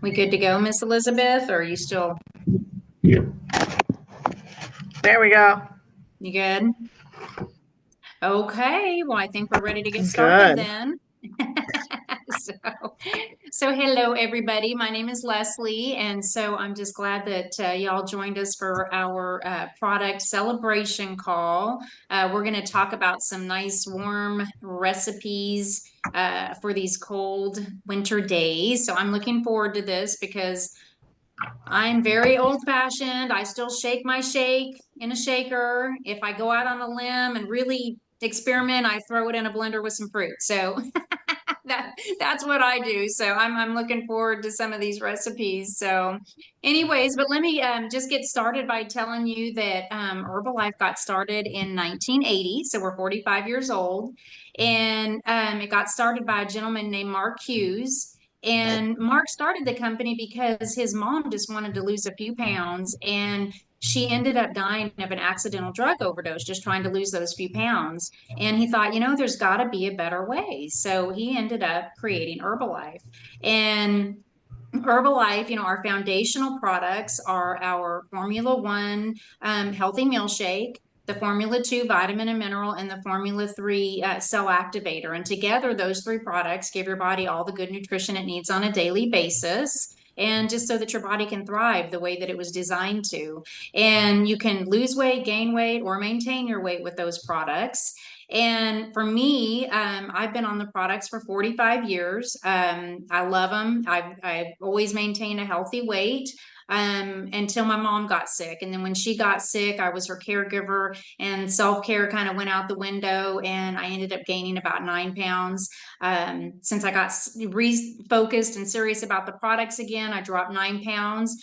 We good to go, Miss Elizabeth, or are you still, There we go. you good? Okay, well, I think we're ready to get started Good. then. So, so hello, everybody. My name is Leslie, and so I'm just glad that y'all joined us for our product celebration call. We're going to talk about some nice warm recipes for these cold winter days. So I'm looking forward to this because I'm very old fashioned. I still shake my shake in a shaker. If I go out on a limb and really experiment, I throw it in a blender with some fruit. So that's what I do. So I'm looking forward to some of these recipes. So anyways, but let me just get started by telling you that Herbalife got started in 1980. So we're 45 years old. And it got started by a gentleman named Mark Hughes. And Mark started the company because his mom just wanted to lose a few pounds, and she ended up dying of an accidental drug overdose, just trying to lose those few pounds. And he thought, there's got to be a better way. So he ended up creating Herbalife. And Herbalife, our foundational products are our Formula One healthy meal shake, the Formula 2 vitamin and mineral, and the Formula 3 cell activator. And together, those three products give your body all the good nutrition it needs on a daily basis. And just so that your body can thrive the way that it was designed to. And you can lose weight, gain weight, or maintain your weight with those products. And for me, I've been on the products for 45 years. I love them. I've always maintained a healthy weight until my mom got sick. And then when she got sick, I was her caregiver, and self-care kind of went out the window, and I ended up gaining about 9 pounds. Since I got refocused and serious about the products again, I dropped 9 pounds.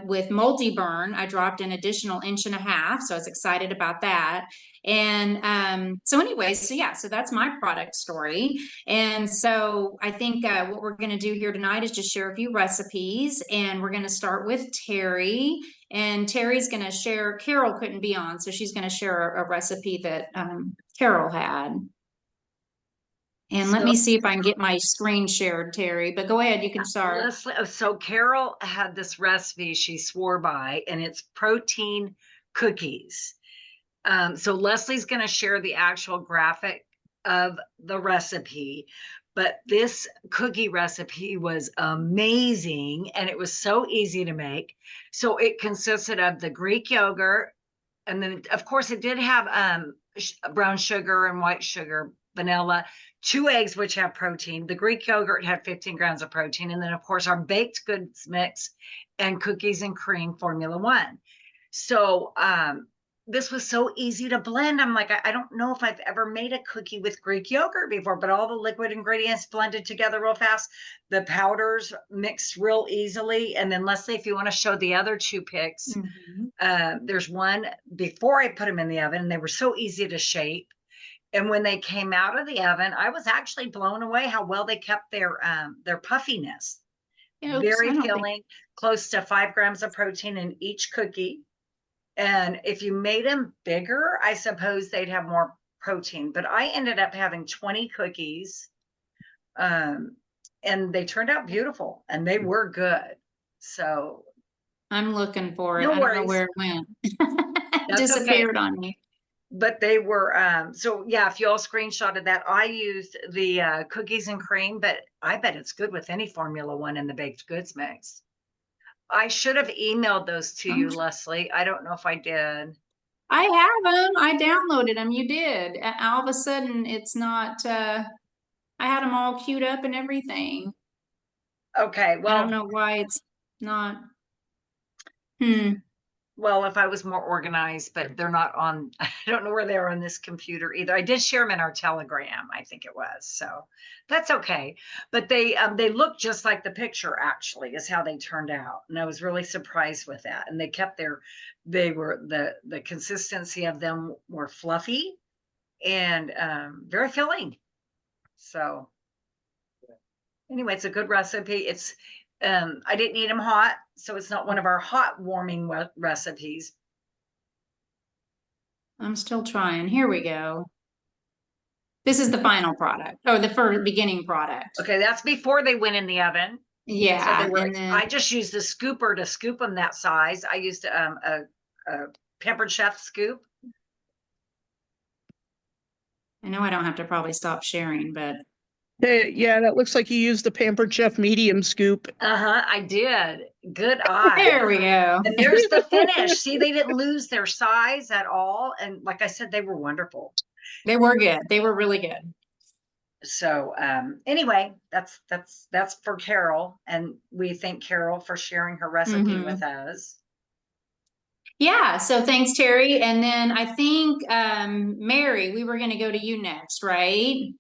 With multi-burn, I dropped an additional 1.5 inches. So I was excited about that. And so anyways, so that's my product story. And so I think what we're going to do here tonight is just share a few recipes, and we're going to start with Terry. And Terry's going to share, Carol couldn't be on, so she's going to share a recipe that Carol had. And let me see if I can get my screen shared, Terry, but go ahead, you can start. Leslie, so Carol had this recipe she swore by, and it's protein cookies. So Leslie's going to share the actual graphic of the recipe, but this cookie recipe was amazing, and it was so easy to make. So it consisted of the Greek yogurt, and then of course it did have brown sugar and white sugar, vanilla, 2 eggs, which have protein. The Greek yogurt had 15 grams of protein, and then of course our baked goods mix and cookies and cream Formula One. So this was so easy to blend. I'm like, I don't know if I've ever made a cookie with Greek yogurt before, but all the liquid ingredients blended together real fast. The powders mixed real easily. And then Leslie, if you want to show the other two pics, there's one before I put them in the oven, and they were so easy to shape. And when they came out of the oven, I was actually blown away how well they kept their puffiness. Very filling, close to 5 grams of protein in each cookie. And if you made them bigger, I suppose they'd have more protein. But I ended up having 20 cookies, and they turned out beautiful, and they were good. So I'm looking for it. No I don't know worries. where it went. It That's disappeared okay. on me. But they were, so yeah, if you all screenshotted that, I used the cookies and cream, but I bet it's good with any Formula One in the baked goods mix. I should have emailed those to you, Leslie. I don't know if I did. I have them. I downloaded them. You did. All of a sudden, it's not, I had them all queued up and everything. Okay, I don't know why it's not. Well, if I was more organized, but they're not on, I don't know where they are on this computer either. I did share them in our Telegram, I think it was. So that's okay. But they look just like the picture, actually, is how they turned out. And I was really surprised with that. And they kept the consistency of them were fluffy and very filling. So anyway, it's a good recipe. I didn't eat them hot, so it's not one of our hot warming recipes. I'm still trying. Here we go. This is the final product, or the first beginning product. Okay, that's before they went in the oven. So Yeah, they were, and then I just used the scooper to scoop them that size. I used a Pampered Chef scoop. I know I don't have to probably stop sharing, but Yeah, that looks like you used the Pampered Chef medium scoop. Uh-huh, I did. Good eye. there we go. And there's the finish. See, they didn't lose their size at all. And like I said, they were wonderful. They were good. They were really good. So anyway, that's for Carol. And we thank Carol for sharing her recipe Mhm. with us. Yeah, so thanks, Terry. And then I think Mary, we were going to go to you next, right?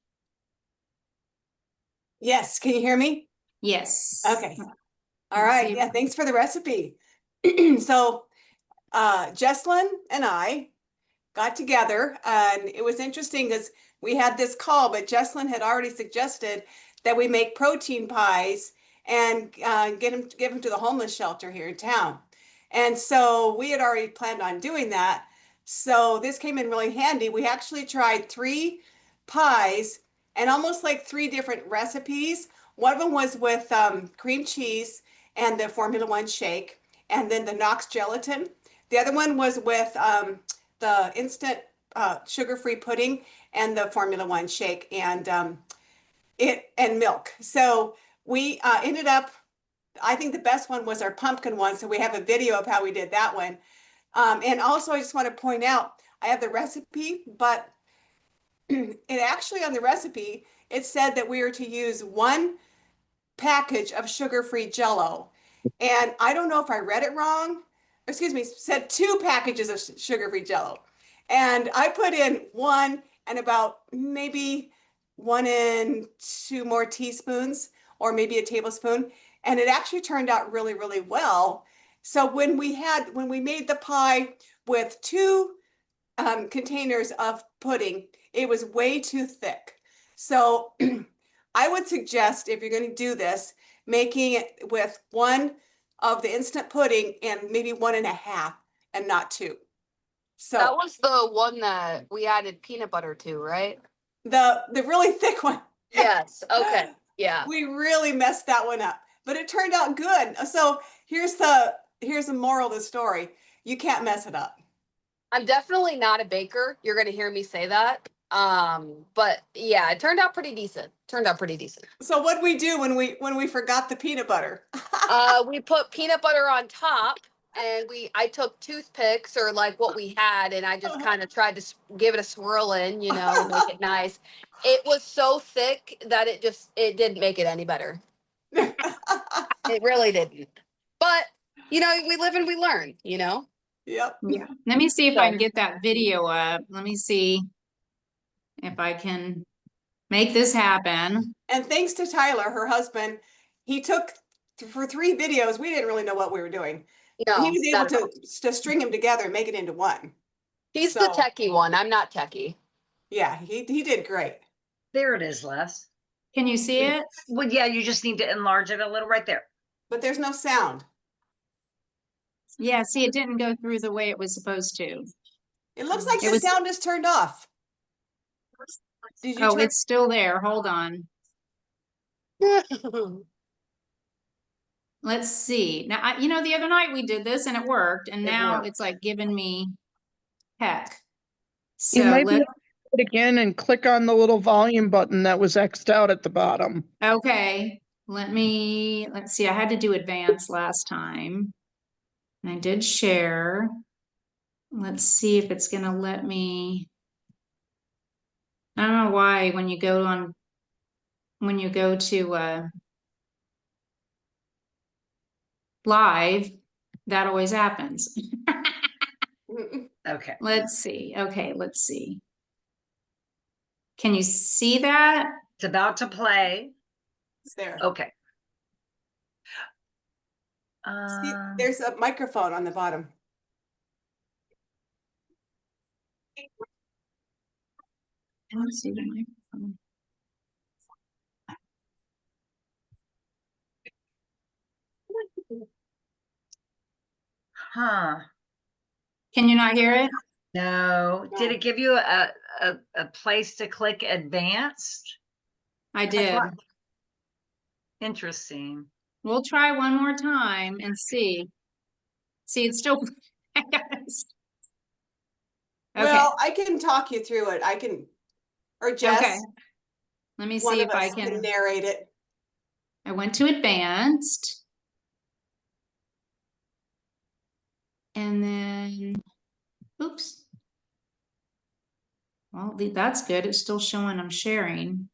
Yes, can you hear me? Yes. Okay. All Let's right. see. Yeah, thanks for the recipe. So Jesslyn and I got together and it was interesting because we had this call, but Jesslyn had already suggested that we make protein pies and give them to the homeless shelter here in town. And so we had already planned on doing that. So this came in really handy. We actually tried 3 pies and almost like 3 different recipes. One of them was with cream cheese and the Formula One shake, and then the Knox gelatin. The other one was with the instant sugar-free pudding and the Formula One shake and milk. So we ended up, I think the best one was our pumpkin one. So we have a video of how we did that one. And also I just want to point out, I have the recipe, but it actually on the recipe, it said that we are to use 1 package of sugar-free Jell-O. And I don't know if I read it wrong. Excuse me, said 2 packages of sugar-free Jell-O. And I put in 1 and about maybe 1 and 2 more teaspoons or maybe a tablespoon. And it actually turned out really, really well. So when we made the pie with 2 containers of pudding, it was way too thick. So I would suggest if you're going to do this, making it with 1 of the instant pudding and maybe 1.5 and not 2. That So was the one that we added peanut butter to, right? the really thick one, Yes. Okay. Yeah. we really messed that one up, but it turned out good. So here's the moral of the story. You can't mess it up. I'm definitely not a baker. You're going to hear me say that. But yeah, it turned out pretty decent. So what we do when we forgot the peanut butter? We put peanut butter on top and I took toothpicks or like what we had and I just kind of tried to give it a swirl in, you know, to make it nice. It was so thick that it didn't make it any better. It really didn't. But, you know, we live and we learn, you know? Yep. Yeah. Let me see if I So- can get that video up. Let me see if I can make this happen. And thanks to Tyler, her husband, he took for 3 videos. We didn't really know what we were doing. No, He was able not at all. to string them together and make it into one. He's So- the techie one. I'm not techie. Yeah, he did great. There it is, Les. Can you see it? Well, yeah, you just need to enlarge it a little right there. But there's no sound. Yeah, see, it didn't go through the way it was supposed to. It looks like It the was- sound is turned off. Did you Oh, turn? it's still there. Hold on. Let's see. Now, the other night we did this and it worked, and It now worked. it's like giving me heck. You So might be let, able to do it again and click on the little volume button that was X'd out at the bottom. okay, let's see. I had to do advanced last time. And I did share. Let's see if it's gonna let me. I don't know why when you go to live, that always happens. Okay. Let's see. Okay, let's see. Can you see that? It's about to play. It's there. Okay. See, there's a microphone on the bottom. I don't see the microphone. Huh. Can you not hear it? No. Did No. it give you a place to click advanced? I did. Interesting. We'll try one more time and see. See, it's still. I gotta s- Okay, Well, I can talk you through it. I can, or Jess, okay. Let me one see of if I us can can. narrate it. I went to advanced. And then, oops. Well, that's good. It's still showing I'm sharing.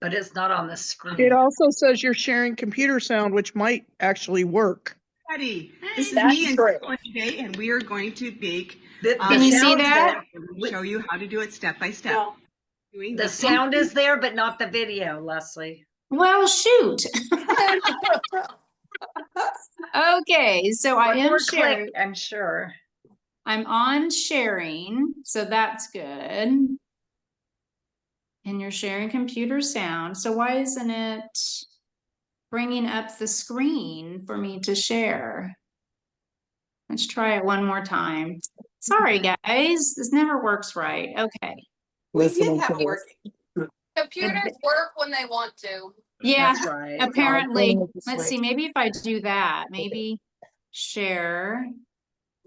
But it's not on the screen. It also says you're sharing computer sound, which might actually work. Buddy, this is That's me and true. Joy today, and we are going to bake. Can you see sound's that? there. We'll show you how to do it step by step. No, Doing The sound is there, but not the video, Leslie. Well, shoot. Okay, so I One am more sharing. click, I'm sure. I'm on sharing, so that's good. And you're sharing computer sound. So why isn't it bringing up the screen for me to share? Let's try it one more time. Sorry, guys, this never works right. Okay. we did have work. Computers work when they want to. Yeah, That's right. apparently. Let's see, maybe if I do that, maybe share.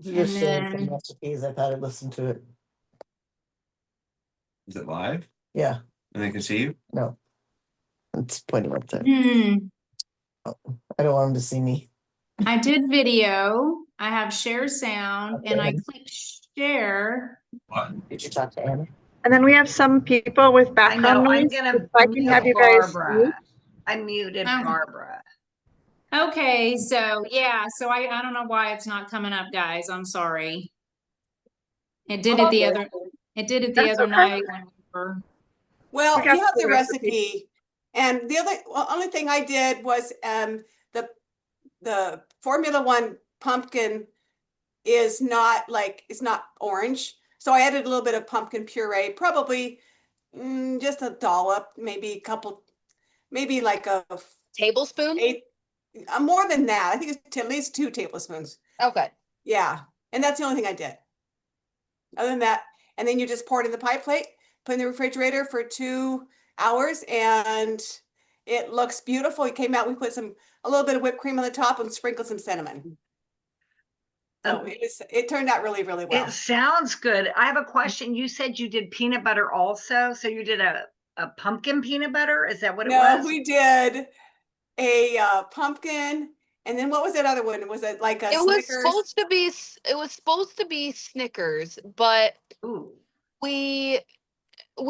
Just And sharing some then- recipes. I thought I'd listen to it. Is it live? Yeah, And they can see you? no. It's pointing up there. I don't want them to see me. I did video. I have share sound and I click share. What? Did you talk to Anna? And then we have some people with I background know, I'm noise. gonna If I can mute have you guys. Barbara. I muted Okay. Barbara. Okay, so yeah, so I don't know why it's not coming up, guys. I'm sorry. It did it the other That's okay. night when we were. Well, We got you have the the recipe. recipe, and the only thing I did was the Formula One pumpkin is not it's not orange, so I added a little bit of pumpkin puree, probably just a dollop, maybe a couple, maybe like a Tablespoon? 8, more than that. I think it's at least 2 tablespoons. Okay. Yeah, and that's the only thing I did. Other than that, and then you just pour it in the pie plate, put it in the refrigerator for 2 hours, and it looks beautiful. It came out, we put a little bit of whipped cream on the top and sprinkled some cinnamon. So it turned out really, really well. It sounds good. I have a question. You said you did peanut butter also, so you did a pumpkin peanut butter? Is that what it No, was? we did a pumpkin, and then what was that other one? Was it like a It was Snickers? supposed to be Snickers, but Ooh. we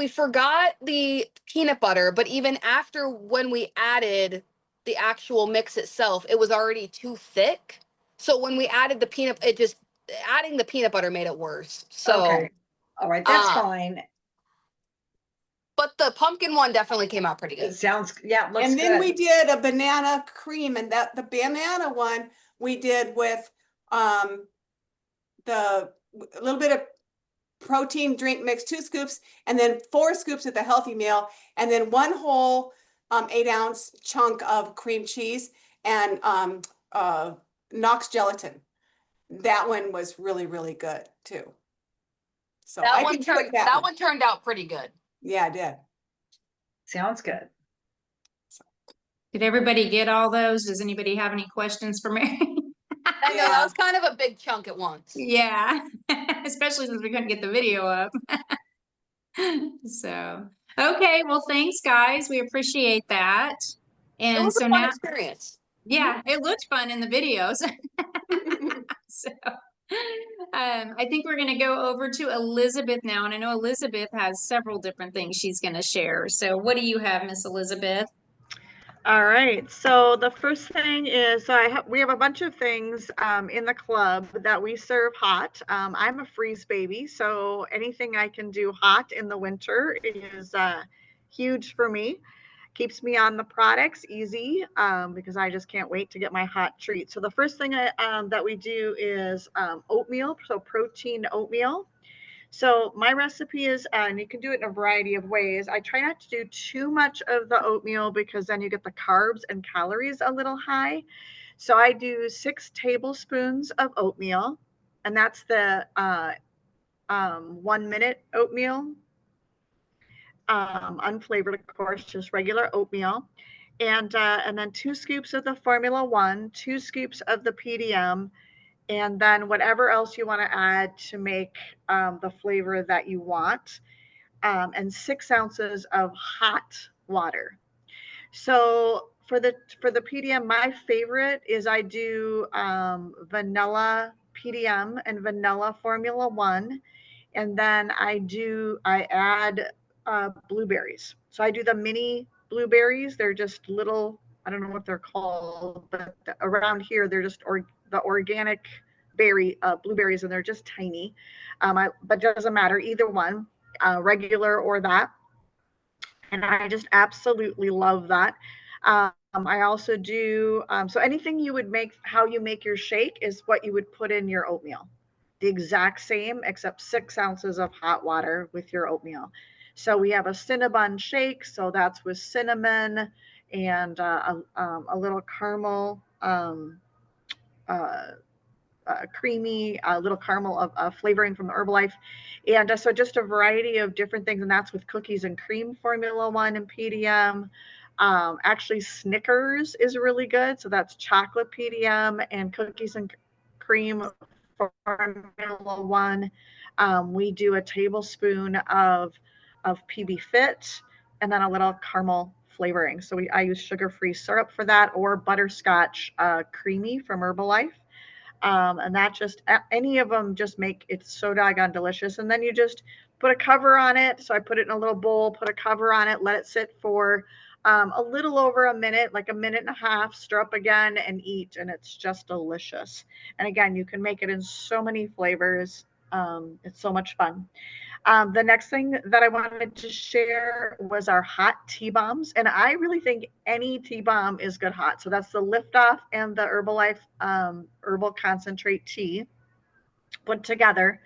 forgot the peanut butter, but even after when we added the actual mix itself, it was already too thick. So when we added the adding the peanut butter made it worse. So Okay. All right, that's uh, fine. but the pumpkin one definitely came out pretty It good. sounds, yeah, it looks And then good. we did a banana cream, and the banana one we did with a little bit of protein drink mix, 2 scoops, and then 4 scoops of the healthy meal, and then 1 whole 8-ounce chunk of cream cheese and Knox gelatin. That one was really, really good too. So That I one could cook that one turned out pretty good. Yeah, I did. Sounds good. Did everybody get all those? Does anybody have any questions for Mary? I know that was kind of a big chunk at once. Yeah, especially since we couldn't get the video up. So, okay, well, thanks, guys. We appreciate that. It And was so a fun now, experience. yeah, it looked fun in the videos. So, I think we're going to go over to Elizabeth now, and I know Elizabeth has several different things she's going to share. So, what do you have, Miss Elizabeth? All right. So the first thing is we have a bunch of things in the club that we serve hot. I'm a freeze baby, so anything I can do hot in the winter is huge for me. Keeps me on the products easy because I just can't wait to get my hot treat. So the first thing that we do is oatmeal, so protein oatmeal. So my recipe is, and you can do it in a variety of ways. I try not to do too much of the oatmeal because then you get the carbs and calories a little high. So I do 6 tablespoons of oatmeal, and that's the 1 minute oatmeal, unflavored, of course, just regular oatmeal. and then 2 scoops of the Formula One, 2 scoops of the PDM, and then whatever else you want to add to make the flavor that you want, and 6 ounces of hot water. So for the PDM, my favorite is I do vanilla PDM and vanilla Formula One, and then I add blueberries. So I do the mini blueberries. They're just little, I don't know what they're called, but around here they're just the organic berry blueberries, and they're just tiny. But it doesn't matter, either one, regular or that. And I just absolutely love that. I also do, so anything you would make, how you make your shake is what you would put in your oatmeal. The exact same, except 6 ounces of hot water with your oatmeal. So we have a Cinnabon shake. So that's with cinnamon and a little caramel, creamy, little caramel of flavoring from Herbalife. And so just a variety of different things. And that's with cookies and cream Formula One and PDM. Actually, Snickers is really good. So that's chocolate PDM and cookies and cream Formula One. We do a tablespoon of PB Fit and then a little caramel flavoring. So I use sugar-free syrup for that, or butterscotch creamy from Herbalife. And that just, any of them just make it so doggone delicious. And then you just put a cover on it. So I put it in a little bowl, put a cover on it, let it sit for a little over a minute, like 1.5 minutes, stir up again and eat. And it's just delicious. And again, you can make it in so many flavors. It's so much fun. The next thing that I wanted to share was our hot tea bombs. And I really think any tea bomb is good hot. So that's the Liftoff and the Herbalife Herbal Concentrate Tea put together.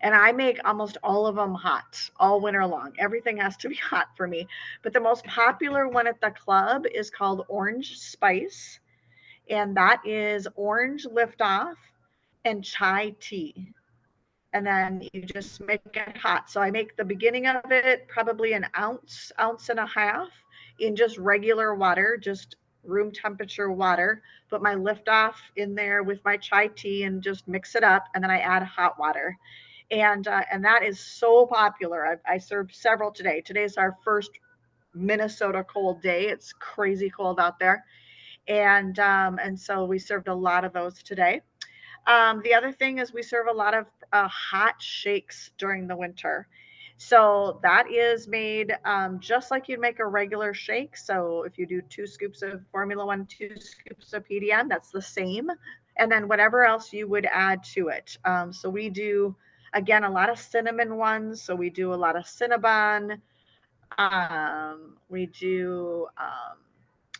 And I make almost all of them hot all winter long. Everything has to be hot for me. But the most popular one at the club is called Orange Spice. And that is orange Liftoff and chai tea. And then you just make it hot. So I make the beginning of it probably an ounce and a half in just regular water, just room temperature water. Put my Liftoff in there with my chai tea and just mix it up. And then I add hot water. And that is so popular. I served several today. Today's our first Minnesota cold day. It's crazy cold out there. And so we served a lot of those today. The other thing is we serve a lot of hot shakes during the winter. So that is made just like you'd make a regular shake. So if you do 2 scoops of Formula One, 2 scoops of PDM, that's the same. And then whatever else you would add to it. So we do, again, a lot of cinnamon ones. So we do a lot of Cinnabon. We do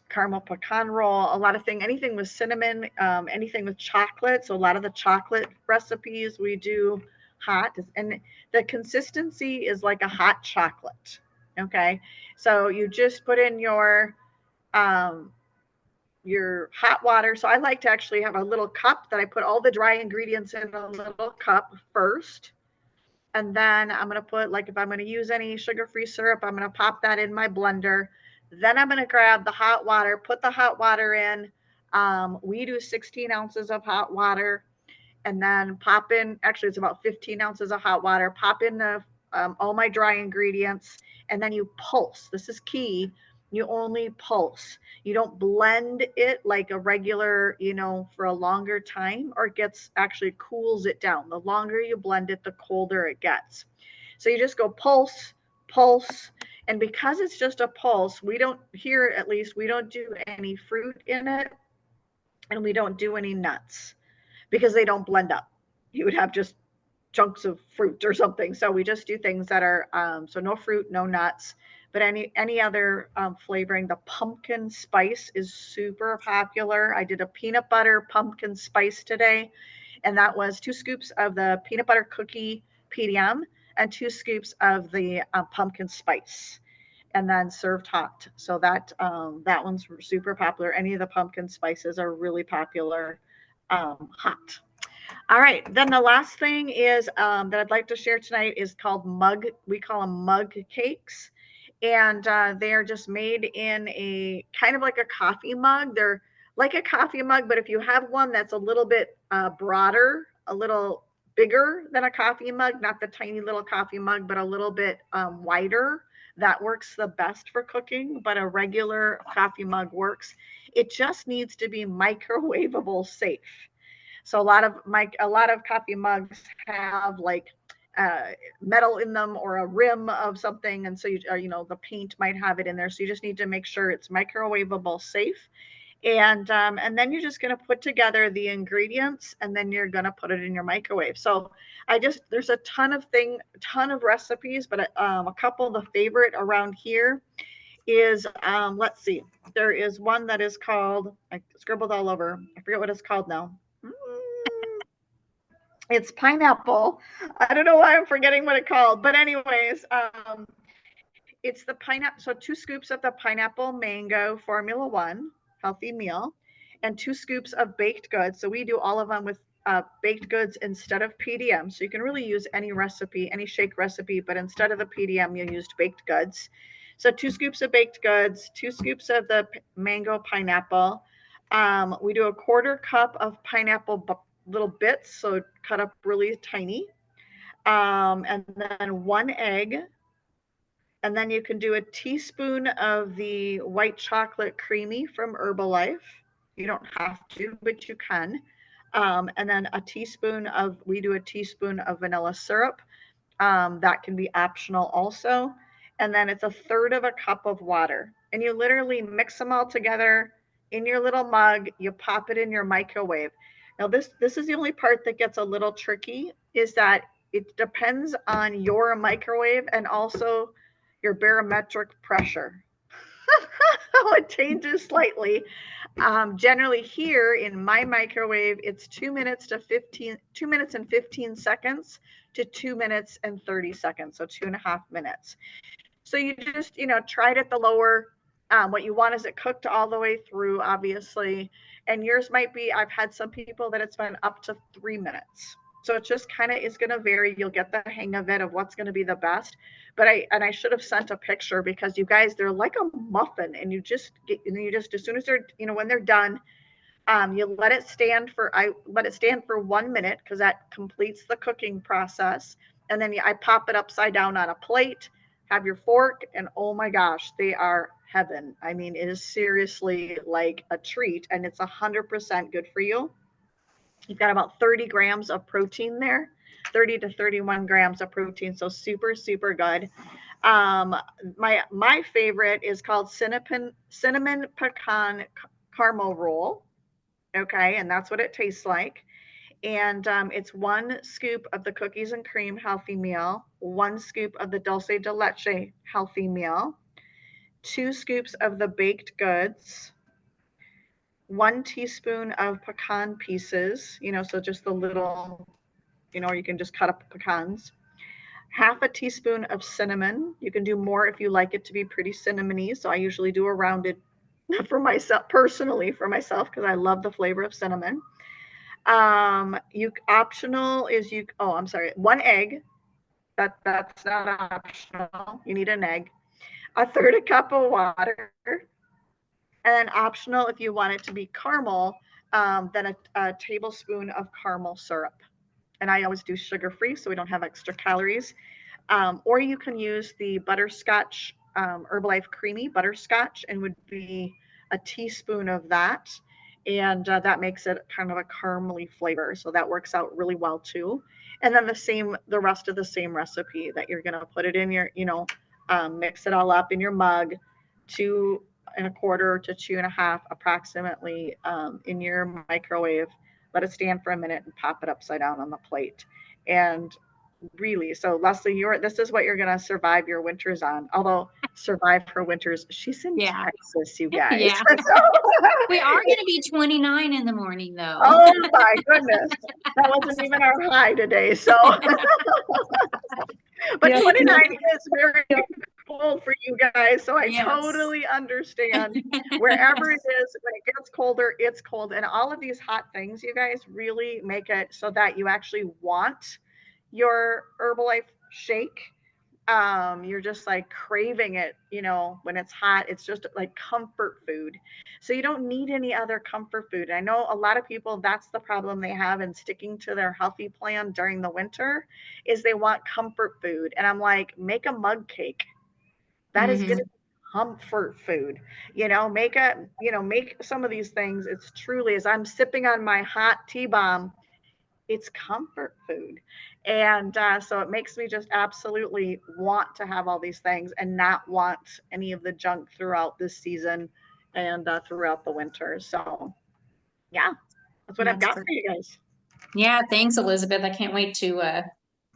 caramel pecan roll, a lot of things, anything with cinnamon, anything with chocolate. So a lot of the chocolate recipes we do hot, and the consistency is like a hot chocolate. Okay. So you just put in your hot water. So I like to actually have a little cup that I put all the dry ingredients in a little cup first. And then I'm going to put, like, if I'm going to use any sugar-free syrup, I'm going to pop that in my blender. Then I'm going to grab the hot water, put the hot water in. We do 16 ounces of hot water, and then pop in, actually it's about 15 ounces of hot water, pop in all my dry ingredients, and then you pulse. This is key. You only pulse. You don't blend it like a regular, for a longer time, or it actually cools it down. The longer you blend it, the colder it gets. So you just go pulse, pulse. And because it's just a pulse, we don't do any fruit in it, and we don't do any nuts because they don't blend up. You would have just chunks of fruit or something. So we just do things that are, so no fruit, no nuts, but any other flavoring. The pumpkin spice is super popular. I did a peanut butter pumpkin spice today, and that was 2 scoops of the peanut butter cookie PDM and 2 scoops of the pumpkin spice, and then served hot. So that one's super popular. Any of the pumpkin spices are really popular hot. All right, then the last thing is that I'd like to share tonight is called we call them mug cakes. And they are just made in a kind of like a coffee mug. They're like a coffee mug, but if you have one that's a little bit broader, a little bigger than a coffee mug, not the tiny little coffee mug, but a little bit wider, that works the best for cooking. But a regular coffee mug works. It just needs to be microwavable safe. So a lot of coffee mugs have like metal in them or a rim of something, and so the paint might have it in there. So you just need to make sure it's microwavable safe. And then you're just going to put together the ingredients, and then you're going to put it in your microwave. So there's a ton of recipes, but a couple of the favorite around here is let's see, there is one that is called, I scribbled all over, I forget what it's called now. It's pineapple. I don't know why I'm forgetting what it's called, but anyways, it's the pineapple. So 2 scoops of the pineapple mango Formula One healthy meal, and 2 scoops of baked goods. So we do all of them with baked goods instead of PDM. So you can really use any recipe, any shake recipe, but instead of the PDM, you used baked goods. So 2 scoops of baked goods, 2 scoops of the mango pineapple. We do a 1/4 cup of pineapple little bits, so cut up really tiny. And then 1 egg. And then you can do a teaspoon of the white chocolate creamy from Herbalife. You don't have to, but you can. And then we do a teaspoon of vanilla syrup. That can be optional also. And then it's 1/3 of a cup of water. And you literally mix them all together in your little mug. You pop it in your microwave. Now this is the only part that gets a little tricky, is that it depends on your microwave and also your barometric pressure. It changes slightly. Generally here in my microwave, it's 2 minutes and 15 seconds to 2 minutes and 30 seconds. So 2.5 minutes. So you just, try it at the lower. What you want is it cooked all the way through, obviously. And yours might be, I've had some people that it's been up to 3 minutes. So it just kind of is going to vary. You'll get the hang of it, of what's going to be the best. But I should have sent a picture, because you guys, they're like a muffin, and you just as soon as they're, when they're done, you let it stand for 1 minute, because that completes the cooking process. And then I pop it upside down on a plate, have your fork, and oh my gosh, they are heaven. I mean, it is seriously like a treat, and it's 100% good for you. You've got about 30 grams of protein there, 30 to 31 grams of protein. So super, super good. My favorite is called cinnamon pecan caramel roll. Okay. And that's what it tastes like. And it's 1 scoop of the cookies and cream healthy meal, 1 scoop of the dulce de leche healthy meal, 2 scoops of the baked goods, 1 teaspoon of pecan pieces, so just the little, you can just cut up pecans, 1/2 teaspoon of cinnamon. You can do more if you like it to be pretty cinnamony. So I usually do a rounded for myself, personally for myself, because I love the flavor of cinnamon. Optional is 1 egg. That's not optional. You need an egg. 1/3 cup of water. And then optional, if you want it to be caramel, then a tablespoon of caramel syrup. And I always do sugar-free, so we don't have extra calories. Or you can use the butterscotch, Herbalife creamy butterscotch, and would be a teaspoon of that. And that makes it kind of a caramely flavor. So that works out really well too. And then the rest of the same recipe, that you're going to put it in your, mix it all up in your mug, 2 1/4 to 2.5 approximately, in your microwave. Let it stand for a minute and pop it upside down on the plate. And really, so Leslie, this is what you're going to survive your winters on. Although survive her winters, she's in Texas, you guys. Yeah. We are going to be 29 in the morning, though. Oh my goodness, that wasn't even our high today. So, but 29 is very cold for you guys, so I totally understand. Wherever it is, when it gets colder, it's cold. And all of these hot things, you guys, really make it so that you actually want your Herbalife shake You're just like craving it, you know, when it's hot. It's just like comfort food. So you don't need any other comfort food. I know a lot of people, that's the problem they have in sticking to their healthy plan during the winter, is they want comfort food. And I'm like, make a mug cake. That is going to be comfort food. You know, make some of these things. It's truly, as I'm sipping on my hot tea bomb, it's comfort food. And so it makes me just absolutely want to have all these things and not want any of the junk throughout this season and throughout the winter. So yeah, that's what I've got for you guys. Yeah, thanks, Elizabeth. I can't wait to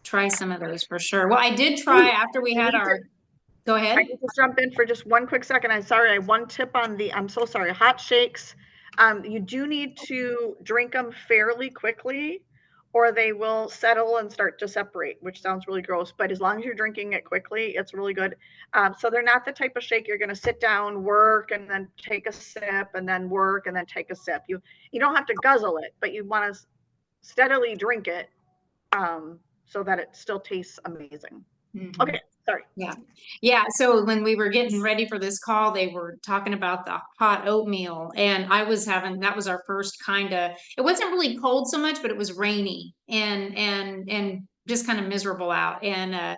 try some of those for sure. Well, I did try after we had our, go ahead. I can just jump in for just one quick second. I'm sorry. I have one tip on I'm so sorry, hot shakes. You do need to drink them fairly quickly, or they will settle and start to separate, which sounds really gross, but as long as you're drinking it quickly, it's really good. So they're not the type of shake you're going to sit down, work, and then take a sip, and then work, and then take a sip. You don't have to guzzle it, but you want to steadily drink it so that it still tastes amazing. Okay, sorry. Yeah. So when we were getting ready for this call, they were talking about the hot oatmeal, and that was our first it wasn't really cold so much, but it was rainy and just kind of miserable out. And I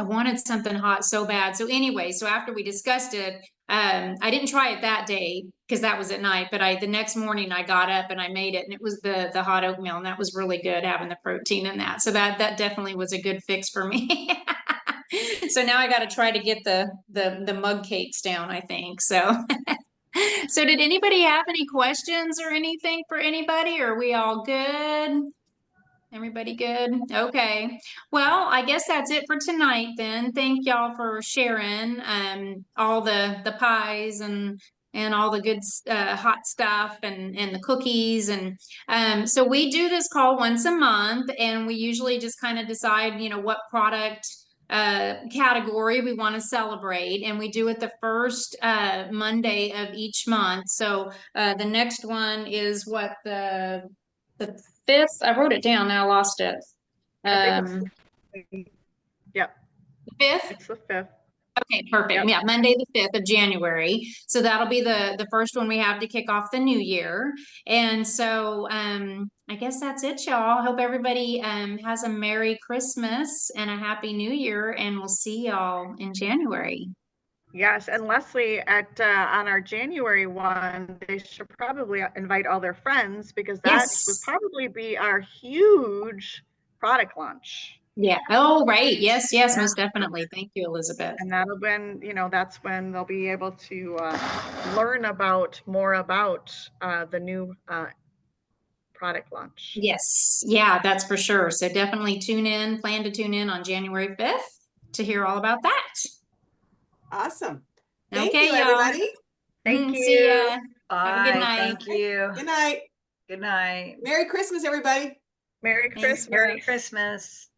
wanted something hot so bad. So anyway, so after we discussed it, I didn't try it that day because that was at night, but the next morning I got up and I made it, and it was the hot oatmeal, and that was really good, having the protein in that. So that definitely was a good fix for me. So now I got to try to get the mug cakes down, I think. So, so did anybody have any questions or anything for anybody? Or are we all good? Everybody good? Okay. Well, I guess that's it for tonight then. Thank y'all for sharing all the pies and all the good hot stuff and the cookies. And so we do this call once a month, and we usually just kind of decide, what product category we want to celebrate, and we do it the first Monday of each month. So the next one is what, the 5th? I wrote it down, now I lost it. Yep. The 5th? It's the 5th. Okay, perfect. Yep. Yeah, Monday the 5th of January. So that'll be the first one we have to kick off the new year. And so I guess that's it, y'all. Hope everybody has a Merry Christmas and a Happy New Year, and we'll see y'all in January. Yes, and Leslie, on our January one, they should probably invite all their friends, because that would probably be our huge product launch. Yeah. Oh, right. Yes, most definitely. Thank you, Elizabeth. And that'll when, that's when they'll be able to learn more about the new product launch. Yes. Yeah, that's for sure. So definitely plan to tune in on January 5th to hear all about that. Awesome. Thank you, y'all. everybody. Thank you. See ya. Bye. Have a good night. Thank you. Good night. Good night. Merry Christmas, everybody. Merry Thanks. Christmas. Merry Christmas.